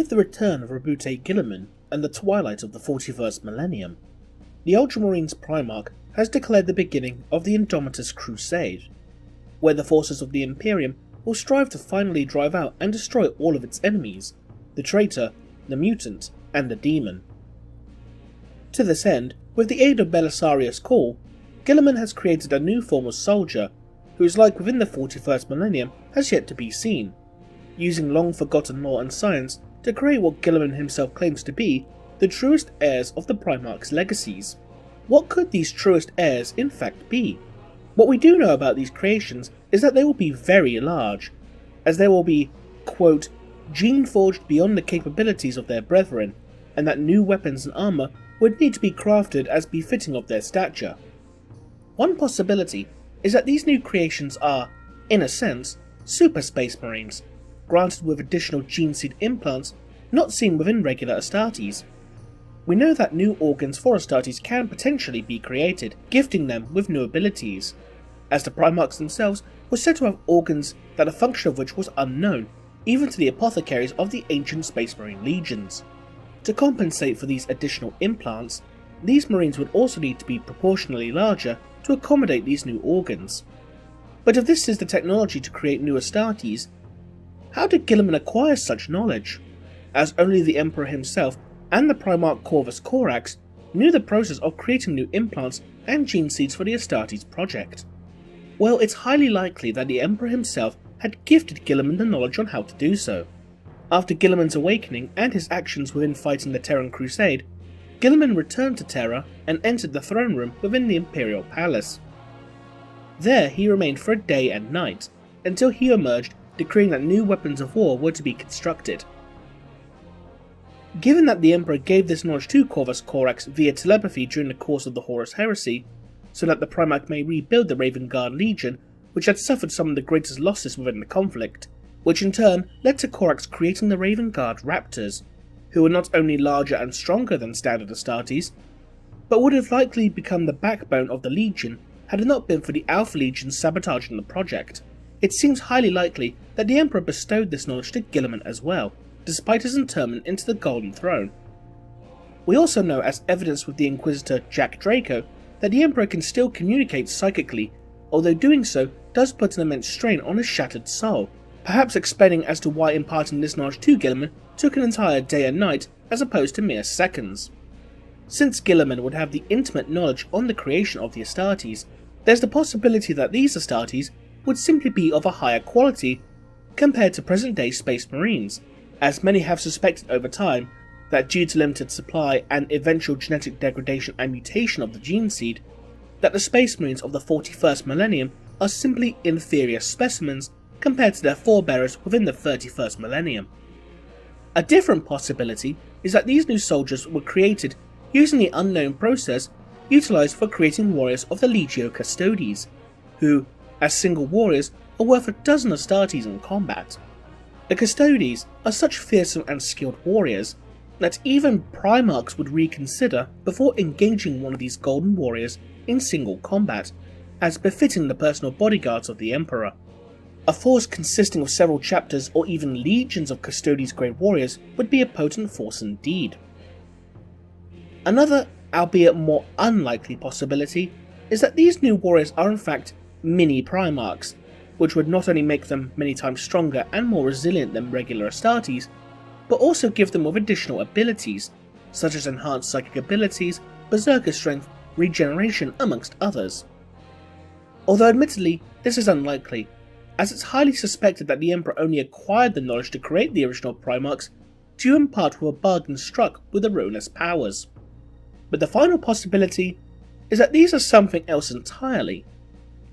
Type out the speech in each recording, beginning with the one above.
With the return of Reboot Guilliman and the twilight of the 41st millennium, the Ultramarines Primarch has declared the beginning of the Indomitus Crusade, where the forces of the Imperium will strive to finally drive out and destroy all of its enemies, the traitor, the mutant, and the demon. To this end, with the aid of Belisarius Cawl, Guilliman has created a new form of soldier, whose like within the 41st millennium has yet to be seen, using long forgotten lore and science to create what Guilliman himself claims to be the truest heirs of the Primarch's legacies. What could these truest heirs in fact be? What we do know about these creations is that they will be very large, as they will be, quote, gene-forged beyond the capabilities of their brethren, and that new weapons and armour would need to be crafted as befitting of their stature. One possibility is that these new creations are, in a sense, super Space Marines, granted with additional gene seed implants not seen within regular Astartes. We know that new organs for Astartes can potentially be created, gifting them with new abilities, as the Primarchs themselves were said to have organs that the function of which was unknown, even to the apothecaries of the ancient Space Marine legions. To compensate for these additional implants, these Marines would also need to be proportionally larger to accommodate these new organs. But if this is the technology to create new Astartes, how did Guilliman acquire such knowledge, as only the Emperor himself and the Primarch Corvus Corax knew the process of creating new implants and gene seeds for the Astartes project? Well, it's highly likely that the Emperor himself had gifted Guilliman the knowledge on how to do so. After Guilliman's awakening and his actions within fighting the Terran Crusade, Guilliman returned to Terra and entered the throne room within the Imperial Palace. There he remained for a day and night, until he emerged decreeing that new weapons of war were to be constructed. Given that the Emperor gave this knowledge to Corvus Corax via telepathy during the course of the Horus Heresy, so that the Primarch may rebuild the Raven Guard Legion, which had suffered some of the greatest losses within the conflict, which in turn led to Corax creating the Raven Guard Raptors, who were not only larger and stronger than standard Astartes, but would have likely become the backbone of the Legion had it not been for the Alpha Legion sabotaging the project. It seems highly likely that the Emperor bestowed this knowledge to Guilliman as well, despite his interment into the Golden Throne. We also know, as evidenced with the Inquisitor Jack Draco, that the Emperor can still communicate psychically, although doing so does put an immense strain on his shattered soul, perhaps explaining as to why imparting this knowledge to Guilliman took an entire day and night as opposed to mere seconds. Since Guilliman would have the intimate knowledge on the creation of the Astartes, there's the possibility that these Astartes would simply be of a higher quality compared to present-day Space Marines, as many have suspected over time that due to limited supply and eventual genetic degradation and mutation of the gene seed, that the Space Marines of the 41st millennium are simply inferior specimens compared to their forebearers within the 31st millennium. A different possibility is that these new soldiers were created using the unknown process utilised for creating warriors of the Legio Custodes, who, as single warriors, are worth a dozen Astartes in combat. The Custodes are such fearsome and skilled warriors that even Primarchs would reconsider before engaging one of these golden warriors in single combat, as befitting the personal bodyguards of the Emperor. A force consisting of several chapters or even legions of Custodes grade warriors would be a potent force indeed. Another, albeit more unlikely possibility, is that these new warriors are in fact mini Primarchs, which would not only make them many times stronger and more resilient than regular Astartes, but also give them with additional abilities, such as enhanced psychic abilities, berserker strength, regeneration, amongst others. Although admittedly, this is unlikely, as it's highly suspected that the Emperor only acquired the knowledge to create the original Primarchs due in part with a bargain struck with the ruinous powers. But the final possibility is that these are something else entirely,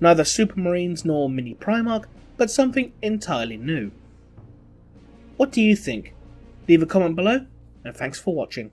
neither Supermarines nor Mini Primarch, but something entirely new. What do you think? Leave a comment below, and thanks for watching.